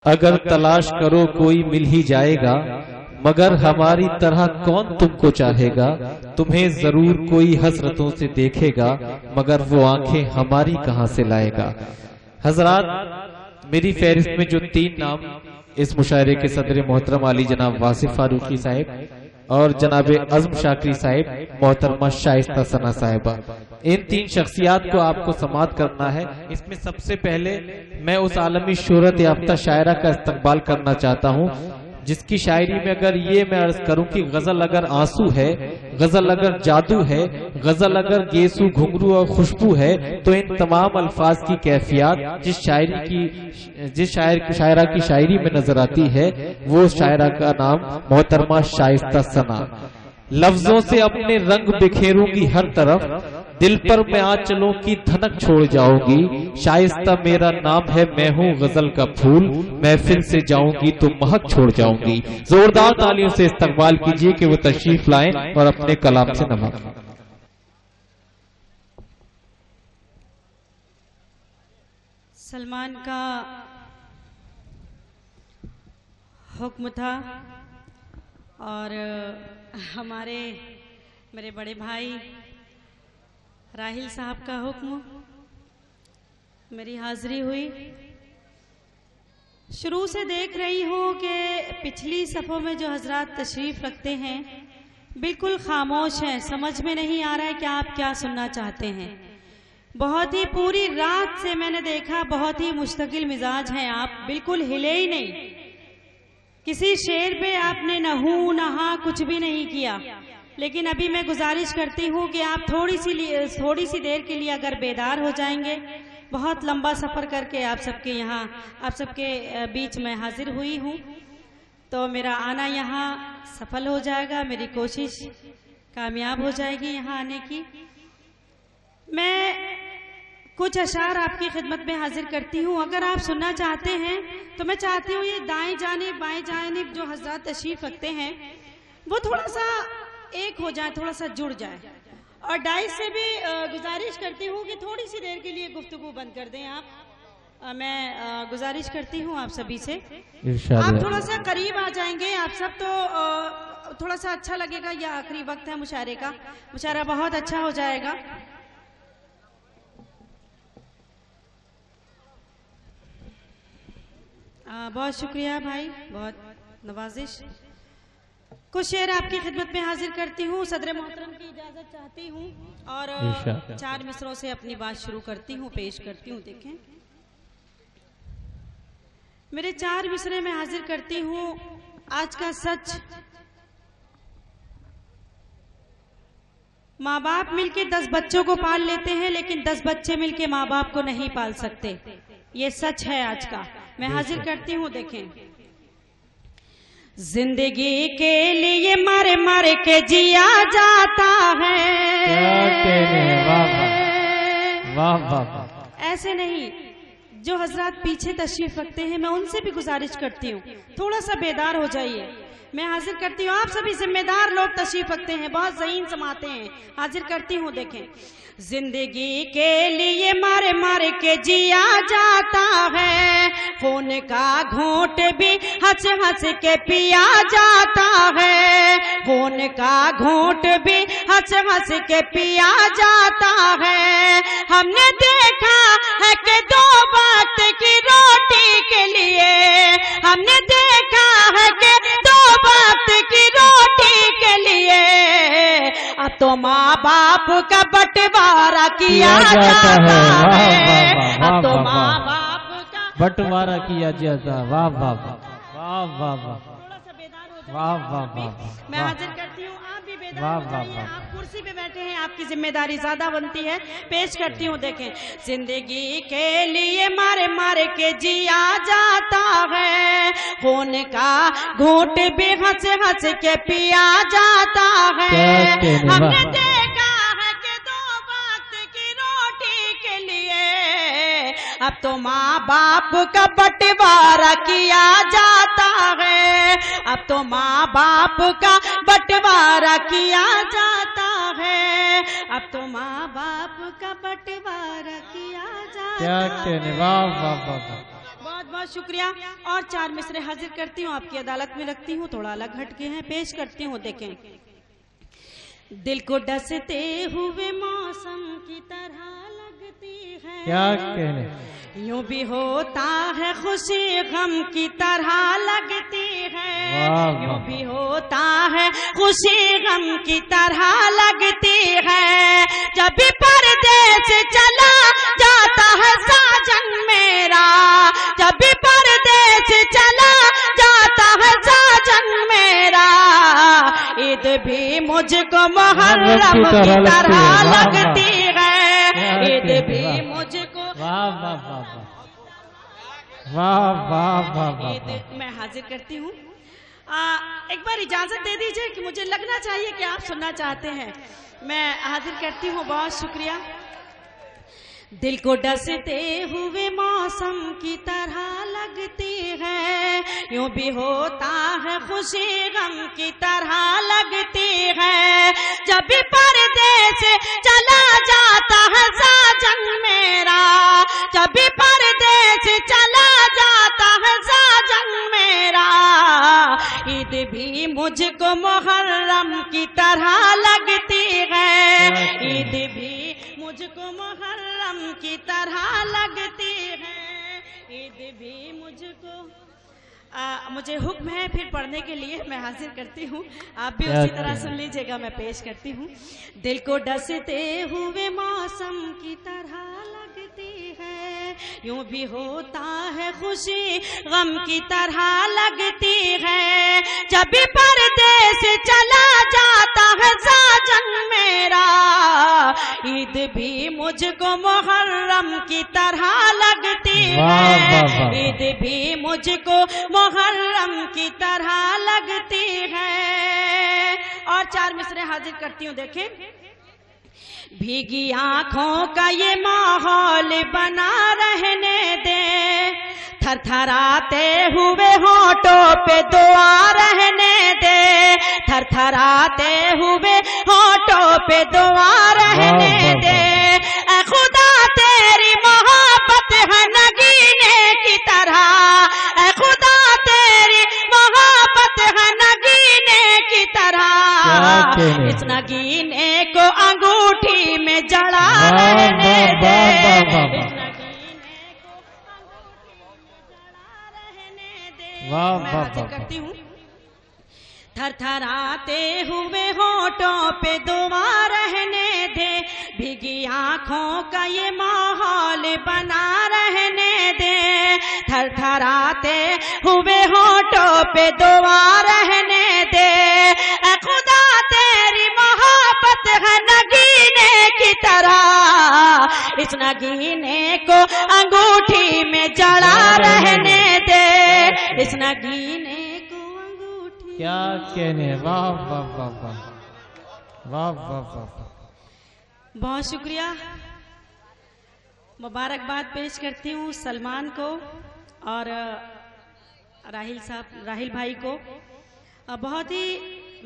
अगर तलाश करो कोई मिल ही जाएगा, मगर हमारी तरह कौन तुमको चाहेगा। तुम्हें जरूर कोई हसरतों से देखेगा, मगर वो आंखें हमारी कहां से लाएगा। हजरात, मेरी फहरिस्त में जो 3 नाम इस मुशायरे के सदर मोहतरम आली जनाब वासिफ फारूकी साहिब और जनाब अज़म शाकरी साहिब मोहतरमा शाइस्ता सना साहिबा, इन 3 शख्सियात को आपको समात करना है। इसमें सबसे पहले मैं उस आलमी शोहरत याफ्ता शायरा का इस्तकबाल करना चाहता हूँ जिसकी शायरी में अगर ये मैं अर्ज करूं कि गजल अगर आंसू है, गजल अगर जादू है, गजल अगर गेसू घुंघरू और खुशबू है, तो इन तमाम अल्फाज की कैफियत जिस शायरा की शायरी में नजर आती है, वो शायरा का नाम मोहतरमा शाइस्ता सना। लफ्जों से अपने रंग बिखेरूंगी हर तरफ, दिल पर मैं आंचलों की धनक छोड़ जाऊंगी। शाइस्ता मेरा नाम है, मैं हूँ गजल का फूल, महफिल से जाऊंगी तो महक छोड़ जाऊंगी। जोरदार तालियों से इस्तकबाल कीजिए कि वो तशरीफ लाएं और अपने कलाम से नवाजें। सलमान का हुक्म था और मेरे बड़े भाई राहिल साहब का हुक्म, मेरी हाजिरी हुई। शुरू से देख रही हूँ कि पिछली सफ़ों में जो हजरात तशरीफ़ रखते हैं बिल्कुल खामोश हैं, समझ में नहीं आ रहा है कि आप क्या सुनना चाहते हैं। बहुत ही पूरी रात से मैंने देखा, बहुत ही मुस्तकिल मिजाज हैं आप, बिल्कुल हिले ही नहीं। किसी शेर पे आपने न हूं न हाँ कुछ भी नहीं किया। लेकिन अभी मैं गुजारिश करती हूँ कि आप थोड़ी सी देर के लिए अगर बेदार हो जाएंगे। बहुत लंबा सफ़र करके आप सबके बीच में हाजिर हुई हूँ, तो मेरा आना यहाँ सफल हो जाएगा, मेरी कोशिश कामयाब हो जाएगी यहाँ आने की। मैं कुछ अशार आपकी खिदमत में हाजिर करती हूँ। अगर आप सुनना चाहते हैं तो मैं चाहती हूँ ये दाएं जानिब बाएं जानिब जो हजरात तशरीफ रखते हैं वो थोड़ा सा एक हो जाए, थोड़ा सा जुड़ जाए। और डाइस से भी गुजारिश करती हूँ कि थोड़ी सी देर के लिए गुफ्तगू बंद कर दें आप। मैं गुजारिश करती हूँ आप सभी से, आप थोड़ा सा करीब आ जाएंगे आप सब तो थोड़ा सा अच्छा लगेगा। यह आखिरी वक्त है मुशायरे का, मुशायरा बहुत अच्छा हो जाएगा। बहुत शुक्रिया भाई, बहुत नवाजिश। कुछ शेर आपकी खिदमत में हाजिर करती हूँ, सदर मोहतरम की इजाजत चाहती हूँ और 4 मिसरों से अपनी बात शुरू करती हूँ, पेश करती हूँ। देखें, मेरे 4 मिसरे में हाजिर करती हूँ। आज का सच, माँ बाप मिलके 10 बच्चों को पाल लेते हैं, लेकिन 10 बच्चे मिलके माँ बाप को नहीं पाल सकते। ये सच है आज का, मैं हाजिर करती हूँ। देखें, जिंदगी के लिए मारे मारे के जिया जाता है। वाह वाह। ऐसे नहीं, जो हजरात पीछे तशरीफ रखते हैं मैं उनसे भी गुजारिश करती हूँ थोड़ा सा बेदार हो जाइए। मैं हाजिर करती हूँ, आप सभी जिम्मेदार लोग तशरीफ रखते हैं, बहुत ज़हीन समाते हैं, हाजिर करती हूँ। देखें, जिंदगी के लिए मारे मारे के जिया जाता है, खून का घूंट भी हंस हंस के पिया जाता है, खून का घूंट भी हंस हंस के पिया जाता है। हमने देखा है कि 2 वक्त की रोटी के लिए, हमने देखा है कि 2 वक्त की रोटी के लिए अब तो माँ बाप का बंटवारा किया जाता है, अब तो माँ बाप का बंटवारा किया जाता। वाह वाह वाह वाह वाह, थोड़ा सा बेदार हो जाए। वाह वाह वाह। मैं हाजिर करती हूँ, आप भी बेदार वाह, हो जाइए। वाह, वाह। आप कुर्सी पे बैठे हैं, आपकी जिम्मेदारी ज्यादा बनती है, पेश करती हूँ। देखें, जिंदगी के लिए मारे मारे के जिया जाता है, खून का घूंट भी हंस हंस के पिया जाता है। हमने देखा है कि 2 वक्त की रोटी के लिए अब तो माँ बाप का बंटवारा किया जाता है, अब तो माँ बाप का बंटवारा किया जाता है, अब तो माँ बाप का बंटवारा किया जाता है। क्या कहने, वाह वाह वाह। बहुत बहुत शुक्रिया। और 4 मिसरे हाजिर करती हूँ, आपकी अदालत में रखती हूँ, थोड़ा अलग हटके हैं, पेश करती हूँ। देखें, दिल को डसते हुए मौसम की तरह लगती है, क्या कहने, यूं भी होता है खुशी गम की तरह लगती है, यूं भी होता है खुशी गम की तरह लगती है, जब भी परदेस चला जाता है साजन मेरा, जब भी परदेस चला जाता है साजन मेरा, ईद भी मुझको मुहर्रम की तरह लगती है, ईद भी मुझको वाह वाह वाह वाह वाह वाह वाह। मैं हाजिर करती हूँ। एक बार इजाजत दे दीजिए कि मुझे लगना चाहिए कि आप सुनना चाहते हैं। मैं हाजिर करती हूँ, बहुत शुक्रिया। दिल को डसते हुए मौसम की तरह लगती है, यूं भी होता है खुशी गम की तरह लगती है, जब भी परदेस चला जाता है साजन मेरा, जब भी परदेस चला जाता है साजन मेरा, ईद भी मुझको मुहर्रम की तरह लगती है, ईद भी मुझको मुहर्रम की तरह लगती है, ईद भी मुझको। मुझे हुक्म है फिर पढ़ने के लिए, मैं हाजिर करती हूँ, आप भी उसी तरह सुन लीजिएगा। मैं पेश करती हूँ। दिल को डसते हुए मौसम की तरह लगती है, यूं भी होता है खुशी गम की तरह लगती है, जब भी परदेस चला जाता है साजन मेरा, ईद भी मुझको मुहर्रम की तरह लगती है, ईद भी मुझको मुहर्रम की तरह लगती है। और 4 मिसरे हाजिर करती हूँ। देखें, भीगी आंखों का ये माहौल बना रहने दे, थरथराते हुए होठों पे दुआ रहने दे, थरथराते हुए होठों पे दुआ रहने दे, ऐ खुदा तेरी मोहब्बत है नगीने की तरह, ऐ खुदा तेरी मोहब्बत है नगीने की तरह, इस नगीने को अंगूठी में जड़ा रहने दे, इस नगीने को अंगूठी में जड़ा रहने दे। मैं हाजिर करती हूँ। थरथराते हुए होठों पे दुआ रहने दे, भीगी आंखों का ये माहौल बना रहने दे, थरथराते हुए होठों पे दुआ रहने दे, ऐ खुदा तेरी मोहब्बत है नगीने की तरह, इस नगीने को अंगूठी में जड़ा रहने दे, इस नगीने क्या कहने। वाह वाह वाह वाह वाह वाह वाह। बहुत शुक्रिया। मुबारकबाद पेश करती हूँ सलमान को और राहिल भाई को। बहुत ही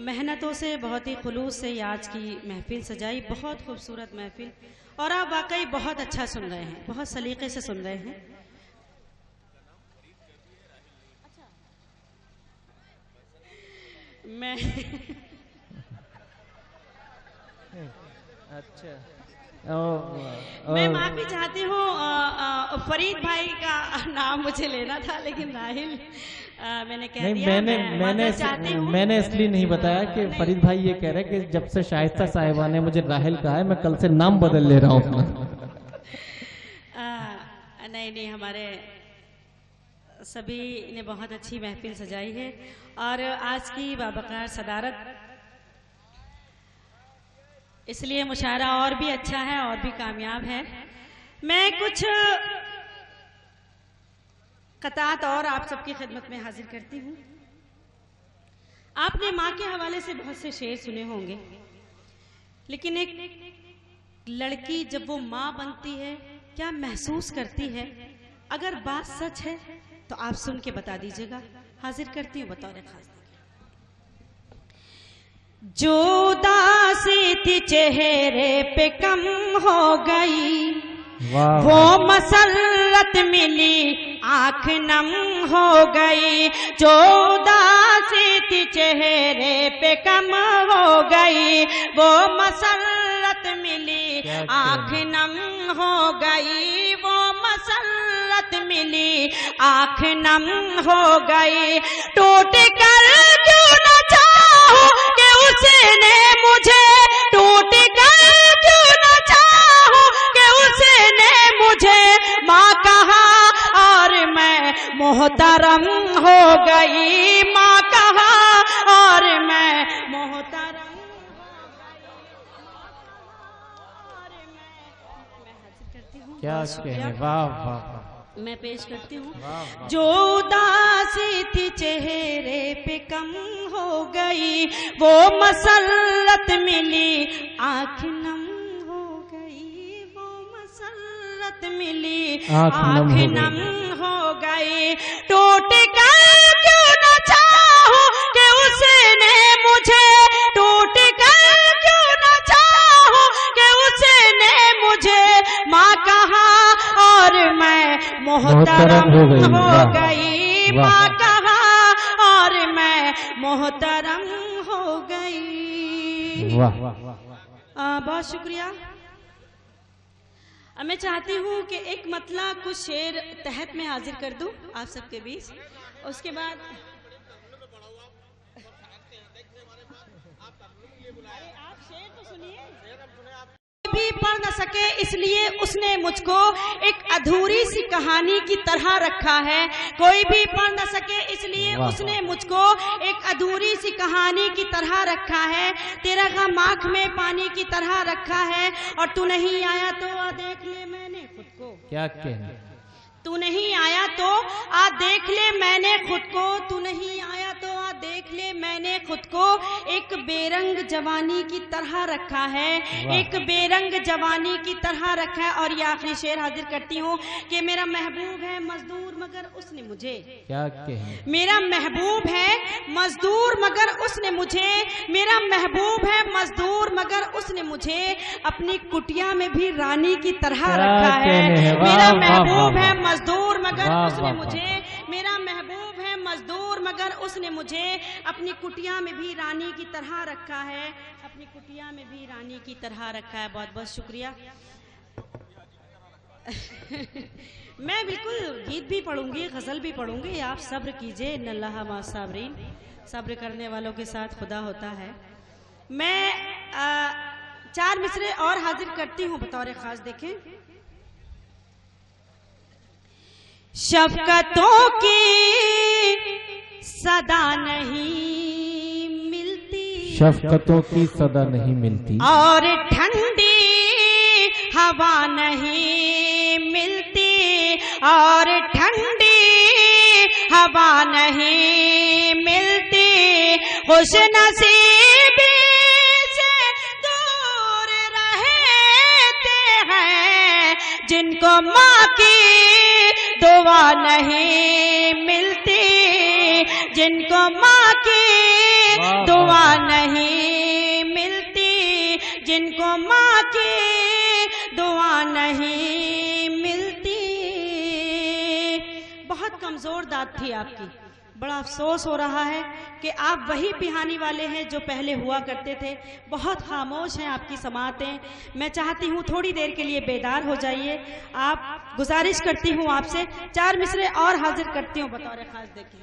मेहनतों से, बहुत ही खुलूस से आज की महफिल सजाई, बहुत खूबसूरत महफिल, और आप वाकई बहुत अच्छा सुन रहे हैं, बहुत सलीके से सुन रहे हैं। मैं अच्छा मैं माफी चाहती हूँ, फरीद भाई का नाम मुझे लेना था, लेकिन राहिल मैंने कह दिया। मैंने इसलिए नहीं बताया कि फरीद भाई ये कह रहे हैं कि जब से शाइस्ता साहिबा ने मुझे राहिल कहा है, मैं कल से नाम बदल ले रहा हूँ अपना। नहीं, हमारे सभी ने बहुत अच्छी महफिल सजाई है, और आज की बाबकार सदारत, इसलिए मुशायरा और भी अच्छा है और भी कामयाब है। मैं कुछ कतात और आप सबकी खिदमत में हाजिर करती हूँ। आपने माँ के हवाले से बहुत से शेर सुने होंगे, लेकिन एक लड़की जब वो माँ बनती है क्या महसूस करती है, अगर बात सच है तो आप सुन के बता दीजिएगा। हाजिर करती हूँ बतौर खास। जो उदासी थी चेहरे पे कम हो गई, वो मसरत मिली आंख नम हो गई, जो उदासी थी चेहरे पे कम हो गई, वो मसरत मिली आंख नम हो गई, वो मसरत मिली आंख नम हो गई। टूट कर क्यों न चाहूं कि उसने मुझे, टूट कर क्यों न चाहूं कि उसने मुझे माँ कहा और मैं मोहतरम हो गई, माँ कहा और मैं मोहतरम क्या कहने, वाह वाह, मैं पेश करती हूँ। जो उदासी थी चेहरे पे कम हो गई, वो मसरत मिली आंख नम हो गई, वो मसरत मिली आंख नम हो गई। टूट कर क्यों न चाहूं कि उसने मुझे, टूट कर क्यों न चाहूं कि उसने मुझे माँ कहा और मैं मोहतरम हो गई, माँ कहा और मैं मोहतरम हो गई। वाह। बहुत शुक्रिया। अब मैं चाहती हूँ कि एक मतला कुछ शेर तहत में हाजिर कर दूं आप सबके बीच, उसके बाद आप शेर तो सुनिए। भी पढ़ न सके इसलिए उसने मुझको एक अधूरी सी कहानी की तरह रखा है, कोई भी पढ़ न सके इसलिए उसने मुझको एक अधूरी सी कहानी की तरह रखा है। तेरा गम आँख में पानी की तरह रखा है, और तू नहीं आया तो आ देख ले मैंने खुद को। क्या कहने, तू नहीं आया तो आ देख ले मैंने खुद को, तू नहीं आया तो आ देख ले मैंने खुद को। एक बेरंग जवानी की तरह रखा है, एक बेरंग जवानी की तरह रखा है। और ये आखिरी शेर हाजिर करती हूँ कि मेरा महबूब है मजदूर मगर उसने मुझे, क्या कहने, मेरा महबूब है मजदूर मगर उसने मुझे, मेरा महबूब है मजदूर मगर उसने मुझे अपनी कुटिया में भी रानी की तरह रखा है। मेरा महबूब है मजदूर मगर उसने मुझे, मेरा महबूब है मजदूर मगर उसने मुझे अपनी कुटिया में भी रानी की तरह रखा है, अपनी कुटिया में भी रानी की तरह रखा है। बहुत बहुत शुक्रिया। मैं बिल्कुल गीत भी पढ़ूंगी, गजल भी पढ़ूंगी, आप सब्र कीजिए, इन्नल्लाह मा साबरीन, सब्र करने वालों के साथ खुदा होता है। मैं 4 मिसरे और हाजिर करती हूँ बतौर खास। देखें, शफकतों की सदा नहीं मिलती, शफकतों की सदा नहीं मिलती, और ठंडी हवा नहीं मिलती, और ठंडी हवा नहीं मिलती। खुशनसीबी से दूर रहते हैं जिनको माँ की दुआ नहीं मिलती, जिनको माँ की दुआ नहीं मिलती, जिनको माँ की दुआ नहीं मिलती। बहुत कमजोर दाद थी आपकी। बड़ा अफसोस हो रहा है कि आप वही पिहानी वाले हैं जो पहले हुआ करते थे। बहुत खामोश हैं आपकी समातें। मैं चाहती हूँ थोड़ी देर के लिए बेदार हो जाइए। आप गुजारिश करती हूँ आपसे 4 मिसरे और हाजिर करती हूँ बतौर खास। देखिए,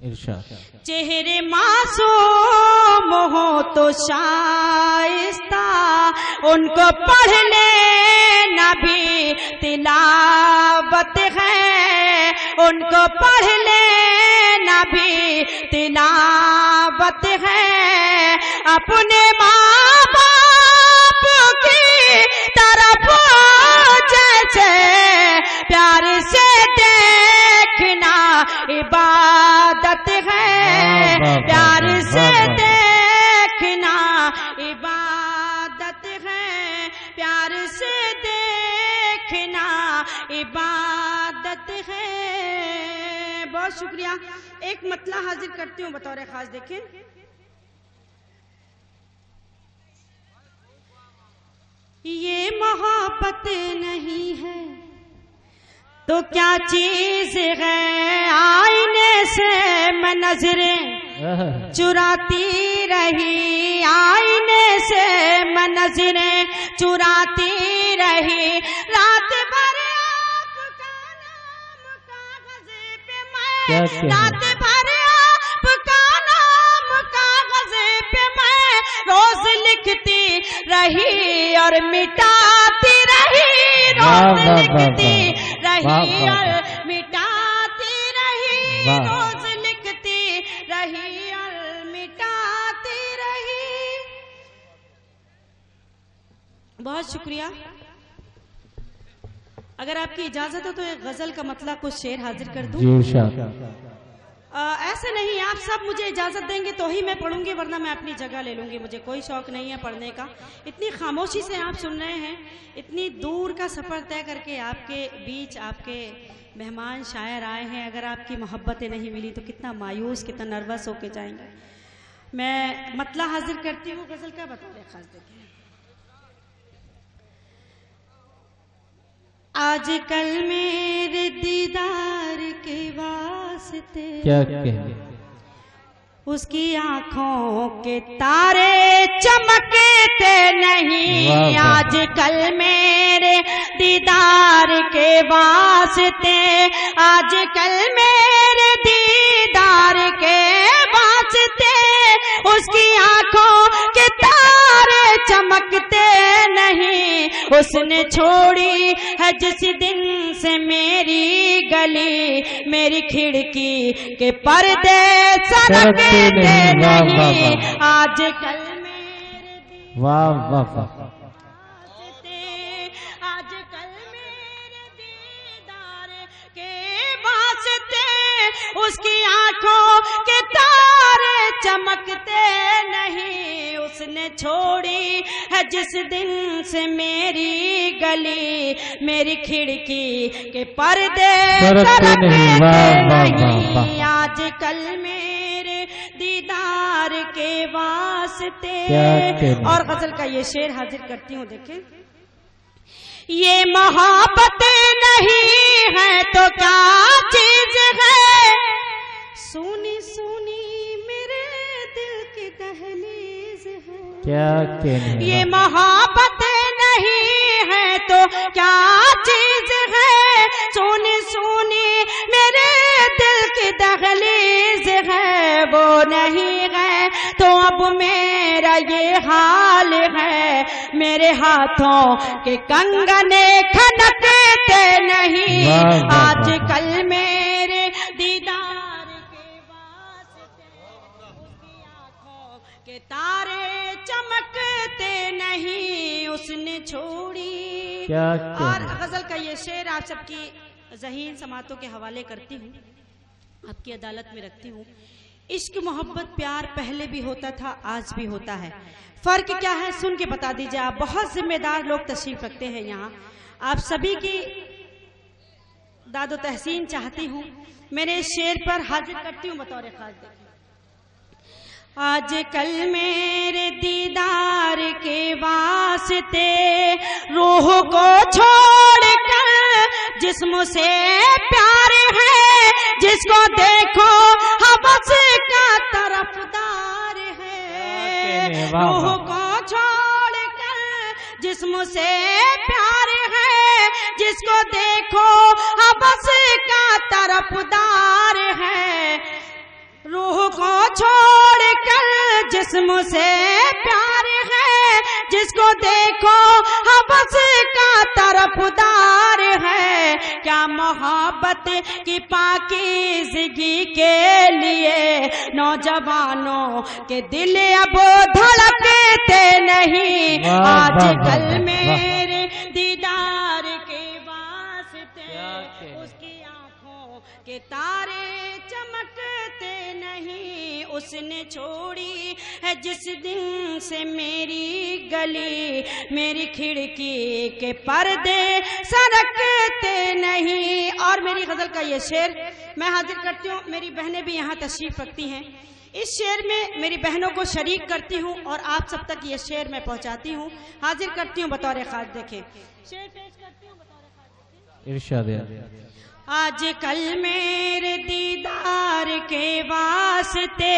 इरशाद, चेहरे मासूम हो तो शाइस्ता, उनको पढ़ लेना भी तिलावत है, उनको पढ़ लेना भी तिलावत है। अपने माँ बाप की तरफ जैसे प्यार से देखना इबादत है, प्यार से देखना इबादत है, प्यार से देखना इबादत है। बहुत शुक्रिया। एक मतला हाजिर करती हूँ बतौर खास। देखें, ये मोहब्बत नहीं है तो क्या चीज है आईने से मैं नजरें चुराती रही, आईने से मैं नजरें चुराती रही। रात भर आपका नाम कागज पे मैं, रात भर आपका नाम कागज पे मैं रोज लिखती रही और मिटाती रही, रोज लिखती रही और मिटाती रही, रोज लिखती रही और मिटाती रही। बहुत शुक्रिया। अगर आपकी इजाजत हो तो एक गजल का मतलब कुछ शेर हाजिर कर दूं। ऐसे नहीं, आप सब मुझे इजाजत देंगे तो ही मैं पढ़ूंगी, वरना मैं अपनी जगह ले लूंगी। मुझे कोई शौक नहीं है पढ़ने का। इतनी खामोशी से आप सुन रहे हैं, इतनी दूर का सफर तय करके आपके बीच आपके मेहमान शायर आए हैं। अगर आपकी मोहब्बतें नहीं मिली तो कितना मायूस, कितना नर्वस होके जाएंगे। मैं मतला हाजिर करती हूँ गजल का, बता रहे खास देखिए। आजकल मेरे दीदार के वास्ते क्या कहने, उसकी आंखों के तारे चमकते नहीं। आजकल मेरे दीदार के वास्ते, आजकल मेरे दीदार के वास्ते उसकी आंखों के तारे चमकते नहीं। उसने छोड़ी है जिस दिन से मेरी गली, मेरी खिड़की के पर्दे सरकते नहीं। आजकल मेरे वाह वाह वाह, आजकल मेरे दीदार के वास्ते उसकी आंखों के तारे चमकते नहीं। उसने छोड़ी है जिस दिन से मेरी गली, मेरी खिड़की के पर्दे सरकते नहीं। आजकल मेरे दीदार के वास्ते। और गजल का ये शेर हाजिर करती हूँ, देखें। ये मोहब्बत नहीं है तो क्या चीज है, सुनी सुनी मेरे दिल की दहलीज है। क्या कहने, ये मोहब्बत नहीं है तो क्या चीज है, सुनी सुनी मेरे दिल की दहलीज है। वो नहीं है तो अब मेरा ये हाल है, मेरे हाथों के कंगने खनकते नहीं। आजकल मेरे दीदार के वास्ते उसकी आंखों के तारे चमकते नहीं। उसने छोड़ी। और गजल का ये शेर आप सबकी ज़हीन समातों के हवाले करती हूँ, आपकी अदालत में रखती हूँ। इश्क मोहब्बत प्यार पहले भी होता था, आज भी होता है। फर्क क्या है सुन के बता दीजिए आप। बहुत जिम्मेदार लोग तशरीफ रखते हैं यहाँ, आप सभी की दादो तहसीन चाहती हूँ। मेरे इस शेर पर हाजिर करती हूँ बतौर खास। देखिए, आजकल मेरे दीदार के वास्ते रूह को छोड़कर जिस्म से प्यार है, जिसको देखो हवस का तरफदार है। रूह को छोड़कर जिस्म से प्यार है, जिसको देखो हवस का तरफदार है। रूह को छोड़कर जिस्म से प्यार है, जिसको देखो हवस का तरफदार है। क्या मोहब्बत की पाकीज़गी के लिए नौजवानों के दिल अब धड़कते नहीं। आजकल मेरे दीदार के वास्ते उसकी आंखों के तारे चमकते नहीं। उसने छोड़ी है जिस दिन से मेरी गली, मेरी खिड़की के पर्दे सरकते नहीं। और मेरी गजल का ये शेर मैं हाजिर करती हूँ, मेरी बहनें भी यहाँ तशरीफ रखती हैं। इस शेर में मेरी बहनों को शरीक करती हूँ और आप सब तक ये शेर मैं पहुँचाती हूँ, हाजिर करती हूँ बतौर खास। देखें, शेर पेश करती हूँ बतौर खास। इरशाद है। आजकल मेरे दीदार के वास्ते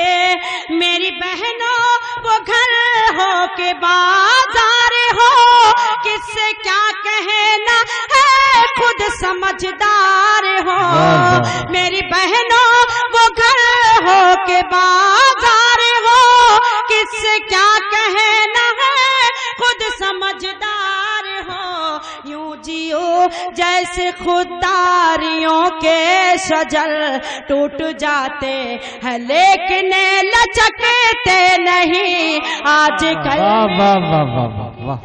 मेरी बहनों वो घर हो के बाजार हो, किससे क्या कहना है खुद समझदार हो। मेरी बहनों वो घर हो के बाजार हो, किससे क्या कहना है खुद समझदार हो। यूं जियो जैसे खुदारियों के शजर टूट जाते हैं लेकिन लचकते नहीं। आजकल वाह वाह वाह वाह वाह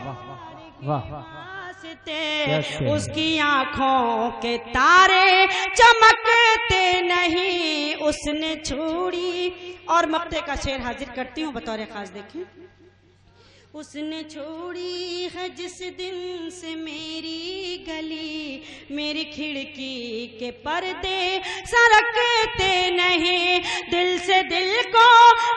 वाह वाह। उसकी आंखों के तारे चमकते नहीं। उसने छोड़ी, और मक्ते का शेर हाजिर करती हूँ बतौर खास, देखिए। उसने छोड़ी है जिस दिन से मेरी गली, मेरी खिड़की के पर्दे सरकते नहीं। दिल से दिल को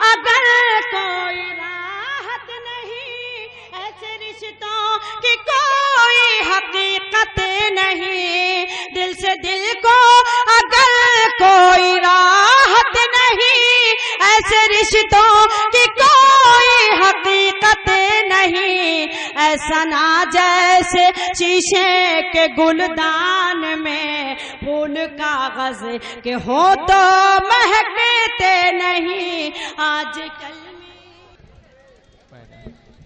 अगर कोई राहत नहीं, ऐसे रिश्तों की कोई हकीकत नहीं। दिल से दिल को अगर कोई राहत नहीं, ऐसे रिश्तों की कोई हकीकत नहीं। ऐसा ना जैसे शीशे के गुलदान में फूल कागज के हो तो महकते नहीं। आजकल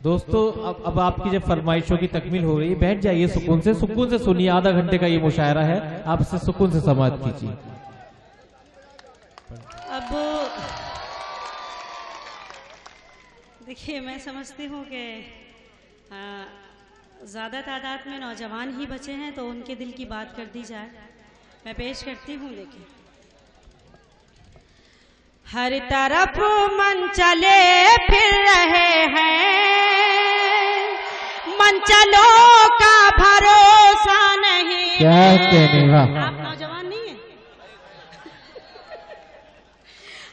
दोस्तों अब आपकी जब फरमाइशों की तकमील हो रही है, बैठ जाइए सुकून से सुनिए। आधा घंटे का ये मुशायरा है, आप इससे सुकून से समाअत कीजिए। अब देखिए, मैं समझती हूँ कि ज़्यादा तादाद में नौजवान ही बचे हैं, तो उनके दिल की बात कर दी जाए। मैं पेश करती हूँ। देखिए, हर तरफ मन चले फिर रहे हैं, मन चलो का भरोसा नहीं। क्या कहने का? आप नौजवान नहीं है?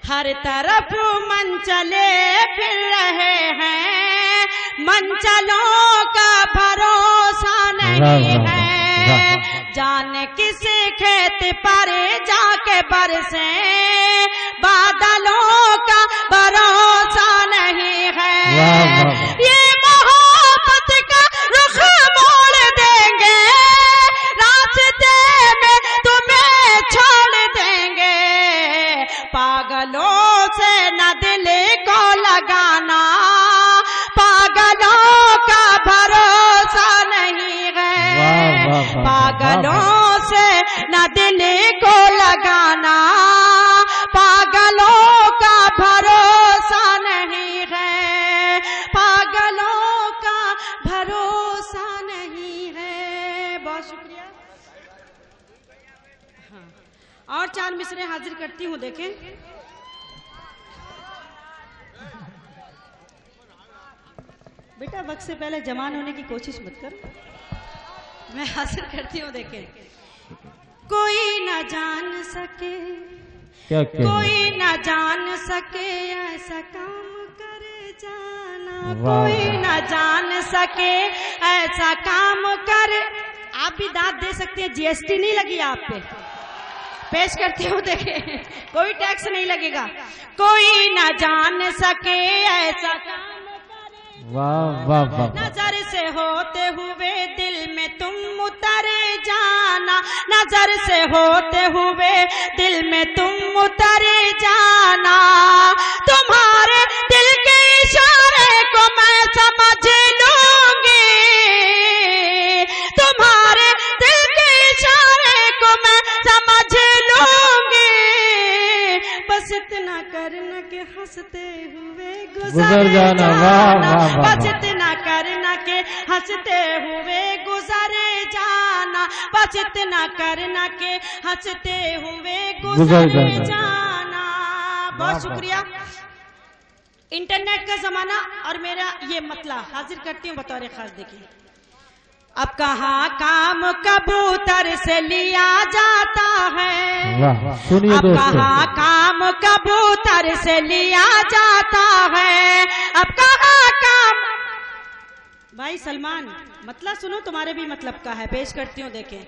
हर तरफ मन चले फिर रहे हैं, मन चलो का भरोसा नहीं है। जाने किसी खेत पर जाके बरसे, बादलों का भरोसा नहीं है। ये मोहब्बत का रुख मोड़ देंगे, रास्ते में तुम्हें छोड़ देंगे। पागलों से न दिल को लगाना, पागलों का भरोसा नहीं है। पागलों से न दिल को लगाना, पागलों का भरोसा नहीं है। पागलों का भरोसा नहीं है। बहुत शुक्रिया। हाँ, और 4 मिसरे हाजिर करती हूँ। देखें, बेटा वक्त से पहले जवान होने की कोशिश मत करो। मैं हासिल करती हूँ। देखें, कोई न जान सके, कोई न जान सके ऐसा काम कर जाना। कोई न जान सके ऐसा काम कर। आप भी दाद दे सकते हैं, जीएसटी नहीं लगी आप पे। पेश करती हूँ। देखें, कोई टैक्स नहीं लगेगा। कोई न जान सके ऐसा काम। वाह वाह वाह। नजर से होते हुए दिल में तुम उतर जाना, नजर से होते हुए दिल में तुम उतर जाना। तुम्हारे दिल के इशारे को मैं समझ लूंगी, तुम्हारे दिल के इशारे को मैं समझ लूंगी। बस इतना करना कि हंसते हुए गुजर जाना। बस इतना करना के हंसते हुए गुजर जाना। बस इतना करना के हंसते हुए गुजर जाना। बहुत शुक्रिया। इंटरनेट का जमाना और मेरा ये मतला हाजिर करती हूँ बतौर खास। देखिए, अब कहाँ काम कबूतर से लिया जाता है। सुनिए अब कहाँ काम कबूतर से लिया जाता है। अब कहाँ काम भाई सलमान, मतलब सुनो, तुम्हारे भी मतलब का है, पेश करती हूँ, देखें।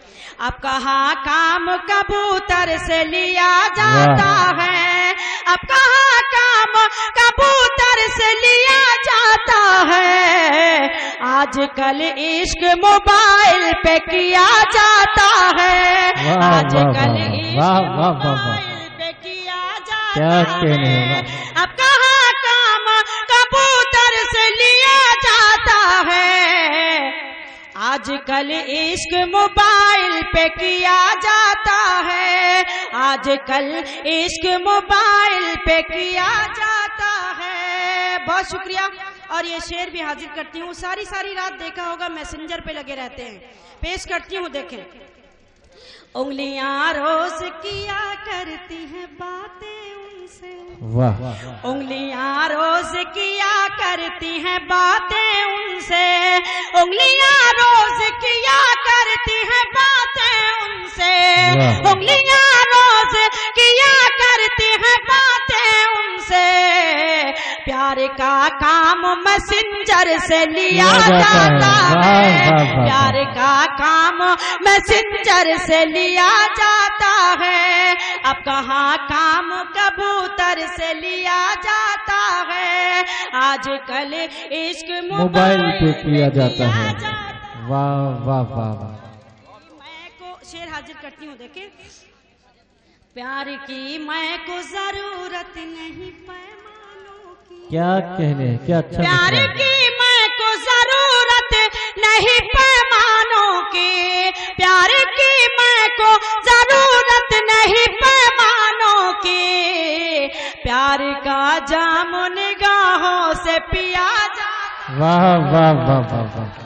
अब कहाँ काम कबूतर से लिया जाता है, अब कहाँ काम कबूतर से लिया जाता है, आजकल इश्क मोबाइल पे किया जाता है, आजकल इश्क मोबाइल पे किया जाता है। अब कहाँ काम कबूतर से लिया जाता है, आजकल इश्क मोबाइल पे किया जाता है, आजकल इश्क मोबाइल पे किया जाता है। बहुत शुक्रिया। और ये शेर भी हाजिर करती हूँ, सारी रात देखा होगा मैसेंजर पे लगे रहते हैं, पेश करती हूँ, देखें। उंगलियां रोज किया करती हैं बातें उनसे, वाह। उंगलियां रोज किया करती हैं बातें उनसे, उंगलियां रोज किया करती हैं बातें उनसे, उंगलियां रोज किया करती हैं बातें उनसे, प्यार का काम मैसेंजर से लिया जाता है, प्यार का काम मैसेंजर से लिया जाता है, अब कहाँ काम कबूतर से लिया जाता है, आजकल इश्क मोबाइल पे किया जाता है। वाह वाह वाह वाह। मैं को शेर हाजिर करती हूँ, देखे। प्यार की मैं को जरूरत नहीं पैमानों की, क्या कहने हैं, क्या अच्छा। प्यार की मैं को जरूरत नहीं पैमानों की, प्यार की मैं को जरूरत नहीं पैमानों की, प्यार का जाम निगाहों से पिया जा। वाह वाह वाह वाह वाह।